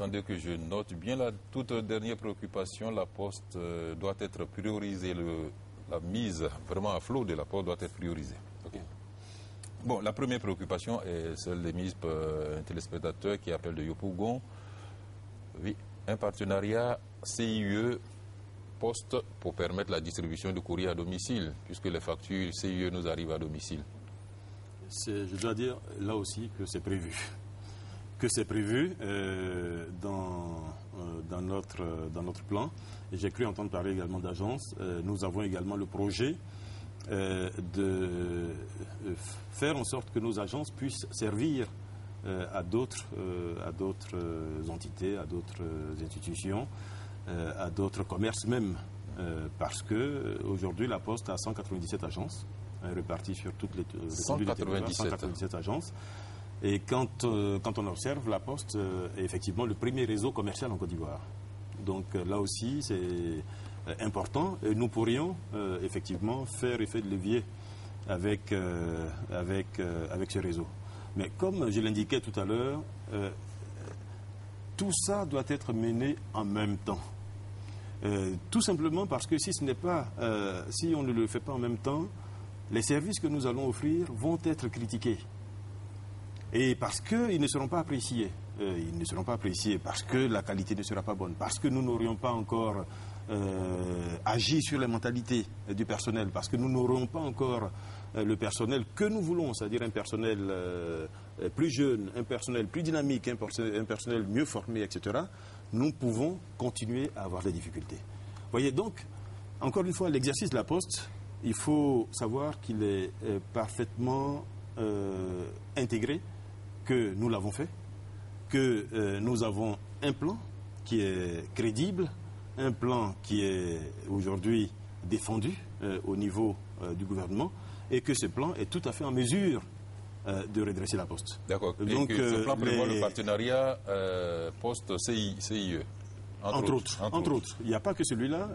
attendez que je note bien la toute dernière préoccupation. La Poste doit être priorisée. La mise vraiment à flot de la Poste doit être priorisée. Okay. Bon, la première préoccupation est celle d'émise par un téléspectateur qui appelle de Yopougon. Oui, un partenariat CIE Poste pour permettre la distribution de courrier à domicile, puisque les factures CIE nous arrivent à domicile. Je dois dire là aussi que c'est prévu. Que c'est prévu dans notre plan. Et j'ai cru entendre parler également d'agence. Nous avons également le projet de faire en sorte que nos agences puissent servir à d'autres entités, à d'autres institutions, à d'autres commerces même. Parce qu'aujourd'hui, la Poste a 197 agences réparties sur toutes les 197 agences. Et quand on observe, la Poste est effectivement le premier réseau commercial en Côte d'Ivoire. Donc là aussi, c'est important. Et nous pourrions effectivement faire effet de levier avec ce réseau. Mais comme je l'indiquais tout à l'heure, tout ça doit être mené en même temps. Tout simplement parce que si on ne le fait pas en même temps, les services que nous allons offrir vont être critiqués. Et parce qu'ils ne seront pas appréciés. Ils ne seront pas appréciés parce que la qualité ne sera pas bonne, parce que nous n'aurions pas encore agi sur les mentalités du personnel, parce que nous n'aurions pas encore le personnel que nous voulons, c'est-à-dire un personnel plus jeune, un personnel plus dynamique, un personnel mieux formé, etc., nous pouvons continuer à avoir des difficultés. Vous voyez, donc, encore une fois, l'exercice de la Poste, il faut savoir qu'il est parfaitement intégré, que nous l'avons fait, que nous avons un plan qui est crédible, un plan qui est aujourd'hui défendu au niveau du gouvernement, et que ce plan est tout à fait en mesure de redresser la Poste. D'accord. Donc, ce plan prévoit le partenariat Poste-CIE. Entre autres. Il n'y a pas que celui-là,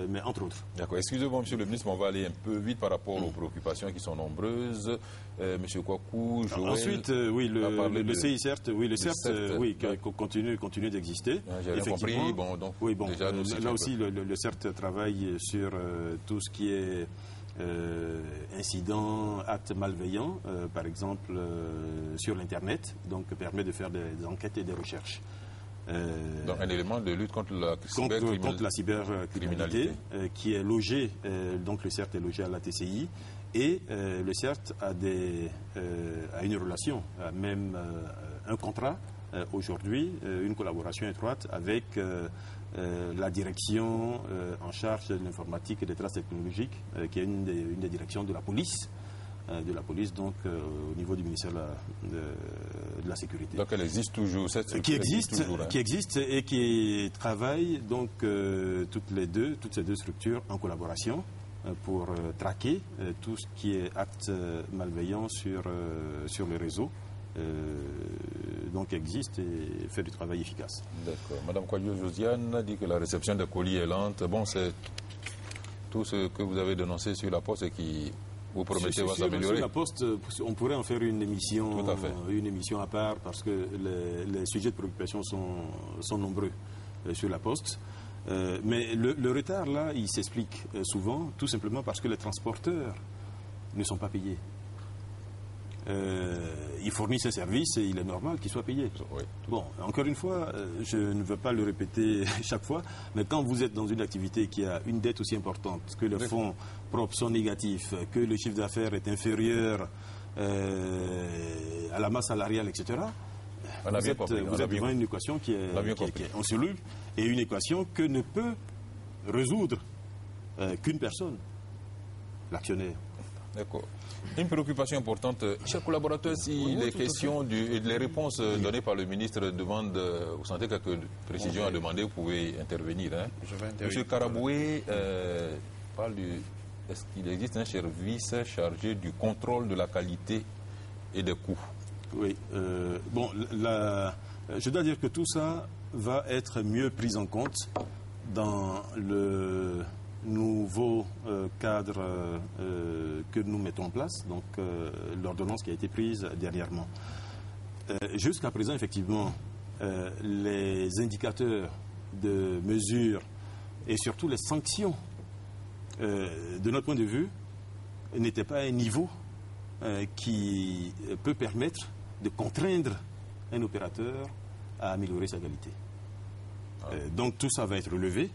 mais entre autres. D'accord. Excusez-moi, Monsieur le Ministre, mais on va aller un peu vite par rapport aux préoccupations qui sont nombreuses. Monsieur Kouakou, Joël... Ensuite, oui, le CICERT, oui, le CERT, oui, continue d'exister. J'ai bien compris. Bon, donc, oui, bon, déjà, là aussi, le CERT travaille sur tout ce qui est incidents, actes malveillants, par exemple, sur l'Internet, donc permet de faire des enquêtes et des recherches. Donc un élément de lutte contre la cybercriminalité qui est logé, donc le CERT est logé à la TCI, et le CERT a une relation, même un contrat aujourd'hui, une collaboration étroite avec la direction en charge de l'informatique et des traces technologiques, qui est une des directions de la police. Donc au niveau du ministère de la Sécurité. Donc elle existe toujours, cette structure qui existe et qui travaille donc toutes ces deux structures en collaboration pour traquer tout ce qui est acte malveillant sur le réseau. Donc existe et fait du travail efficace. D'accord. Madame Kouadio Josiane dit que la réception des colis est lente. Bon, c'est tout ce que vous avez dénoncé sur la Poste et qui... Vous promettez va s'améliorer. Sur la Poste, on pourrait en faire une émission à part parce que les sujets de préoccupation sont nombreux sur la Poste. Mais le retard, là, il s'explique souvent, tout simplement parce que les transporteurs ne sont pas payés. Ils fournissent un service et il est normal qu'ils soient payés. Oui. Bon, encore une fois, je ne veux pas le répéter chaque fois, mais quand vous êtes dans une activité qui a une dette aussi importante, que les fonds propres sont négatifs, que le chiffre d'affaires est inférieur à la masse salariale, etc., vous êtes devant une équation qui est en cellule et une équation que ne peut résoudre qu'une personne, l'actionnaire. D'accord. Une préoccupation importante. Chers collaborateurs, si les questions et les réponses données par le ministre demandent, vous sentez quelques précisions à demander, vous pouvez intervenir. Hein. Je vais intervenir. Monsieur Karaboué parle est-ce qu'il existe un service chargé du contrôle de la qualité et des coûts? Oui. Je dois dire que tout ça va être mieux pris en compte dans le nouveau cadre que nous mettons en place, donc l'ordonnance qui a été prise dernièrement. Jusqu'à présent, effectivement, les indicateurs de mesure et surtout les sanctions, de notre point de vue, n'étaient pas à un niveau qui peut permettre de contraindre un opérateur à améliorer sa qualité. Donc tout ça va être relevé,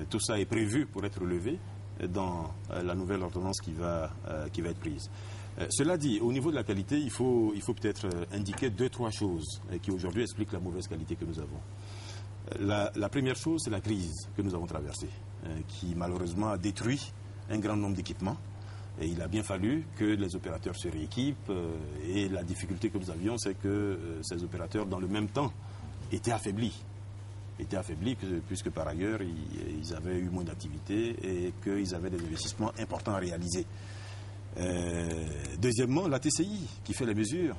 tout ça est prévu pour être relevé dans la nouvelle ordonnance qui va être prise. Cela dit, au niveau de la qualité, il faut peut-être indiquer 2-3 choses qui aujourd'hui expliquent la mauvaise qualité que nous avons. La première chose, c'est la crise que nous avons traversée, qui malheureusement a détruit un grand nombre d'équipements. Et il a bien fallu que les opérateurs se rééquipent. Et la difficulté que nous avions, c'est que ces opérateurs, dans le même temps, étaient affaiblis. Puisque par ailleurs, ils avaient eu moins d'activité et qu'ils avaient des investissements importants à réaliser. Deuxièmement, la TCI qui fait les mesures.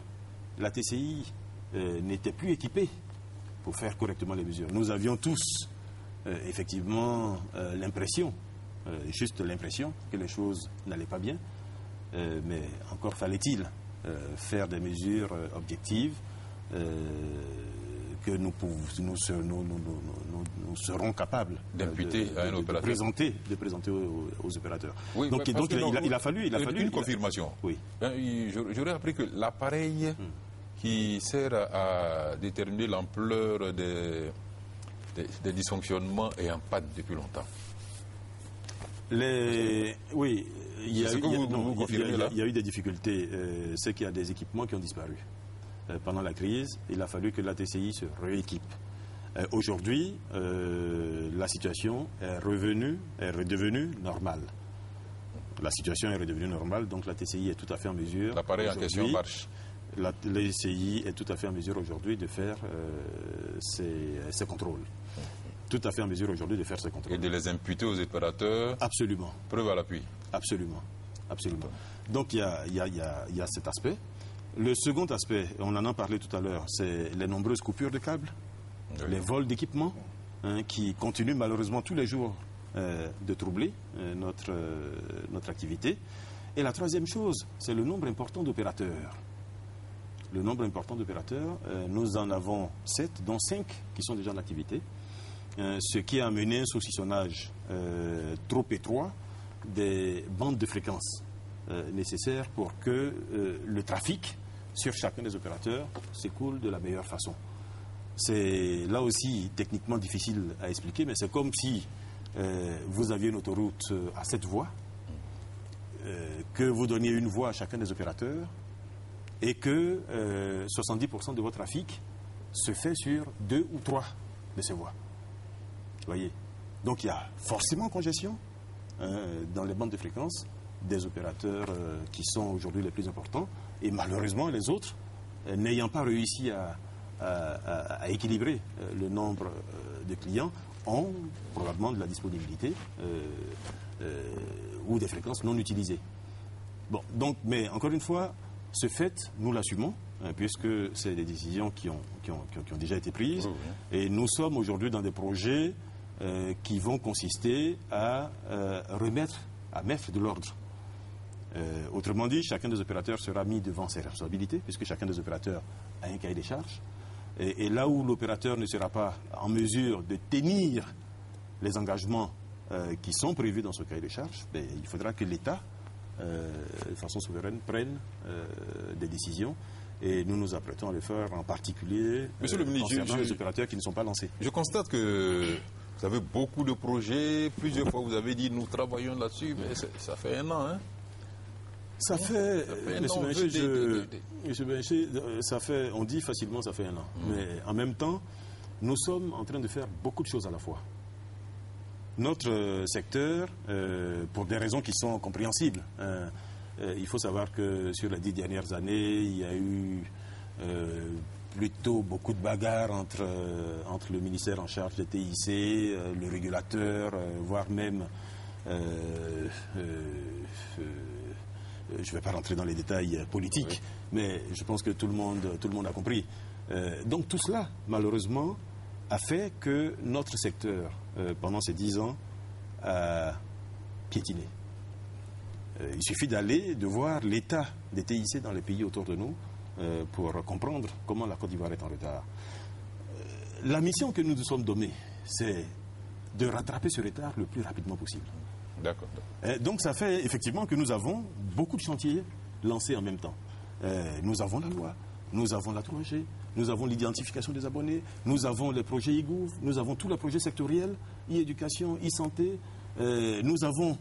La TCI n'était plus équipée pour faire correctement les mesures. Nous avions tous, effectivement, l'impression, juste l'impression, que les choses n'allaient pas bien. Mais encore fallait-il faire des mesures objectives que nous serons capables d'imputer à un opérateur. De présenter aux opérateurs. Oui, donc il a fallu une confirmation. Oui. J'aurais appris que l'appareil qui sert à déterminer l'ampleur des dysfonctionnements est en panne depuis longtemps. Oui, il y a eu des difficultés. C'est qu'il y a des équipements qui ont disparu. Pendant la crise, il a fallu que la TCI se rééquipe. Aujourd'hui, la situation est redevenue normale. La situation est redevenue normale, donc la TCI est tout à fait en mesure. L'appareil en question marche. La TCI est tout à fait en mesure aujourd'hui de faire ses contrôles. Tout à fait en mesure aujourd'hui de faire ses contrôles. Et de les imputer aux opérateurs. Absolument. Preuve à l'appui. Absolument. Donc il y a cet aspect. Le second aspect, on en a parlé tout à l'heure, c'est les nombreuses coupures de câbles, les vols d'équipements, qui continuent malheureusement tous les jours de troubler notre activité. Et la troisième chose, c'est le nombre important d'opérateurs. Le nombre important d'opérateurs, nous en avons 7, dont 5 qui sont déjà en activité, ce qui a amené un saucissonnage trop étroit des bandes de fréquences nécessaires pour que le trafic sur chacun des opérateurs s'écoule de la meilleure façon. C'est là aussi techniquement difficile à expliquer, mais c'est comme si vous aviez une autoroute à 7 voies, que vous donniez une voie à chacun des opérateurs et que 70% de votre trafic se fait sur 2 ou 3 de ces voies. Vous voyez? Donc il y a forcément congestion dans les bandes de fréquences des opérateurs qui sont aujourd'hui les plus importants, et malheureusement les autres, n'ayant pas réussi à équilibrer le nombre de clients, ont probablement de la disponibilité ou des fréquences non utilisées. Bon, donc, mais encore une fois, ce fait, nous l'assumons, puisque c'est des décisions qui ont déjà été prises, et nous sommes aujourd'hui dans des projets qui vont consister à mettre de l'ordre. Autrement dit, chacun des opérateurs sera mis devant ses responsabilités, puisque chacun des opérateurs a un cahier des charges. Et là où l'opérateur ne sera pas en mesure de tenir les engagements qui sont prévus dans ce cahier des charges, il faudra que l'État, de façon souveraine, prenne des décisions. Et nous nous apprêtons à le faire, en particulier concernant les opérateurs qui ne sont pas lancés. Je constate que vous avez beaucoup de projets. Plusieurs fois, vous avez dit nous travaillons là-dessus, mais ça fait un an, hein? Ça fait on dit facilement ça fait un an. Mais en même temps, nous sommes en train de faire beaucoup de choses à la fois. Notre secteur, pour des raisons qui sont compréhensibles, il faut savoir que sur les 10 dernières années, il y a eu plutôt beaucoup de bagarres entre le ministère en charge des TIC, le régulateur, voire même... je ne vais pas rentrer dans les détails politiques, mais je pense que tout le monde a compris. Donc tout cela, malheureusement, a fait que notre secteur, pendant ces 10 ans, a piétiné. Il suffit de voir l'état des TIC dans les pays autour de nous pour comprendre comment la Côte d'Ivoire est en retard. La mission que nous nous sommes donnée, c'est de rattraper ce retard le plus rapidement possible. D'accord. Donc ça fait effectivement que nous avons beaucoup de chantiers lancés en même temps. Nous avons la loi, nous avons la 3G, nous avons l'identification des abonnés, nous avons les projets e-gouv, nous avons tous les projets sectoriels, e-éducation, e-santé, nous avons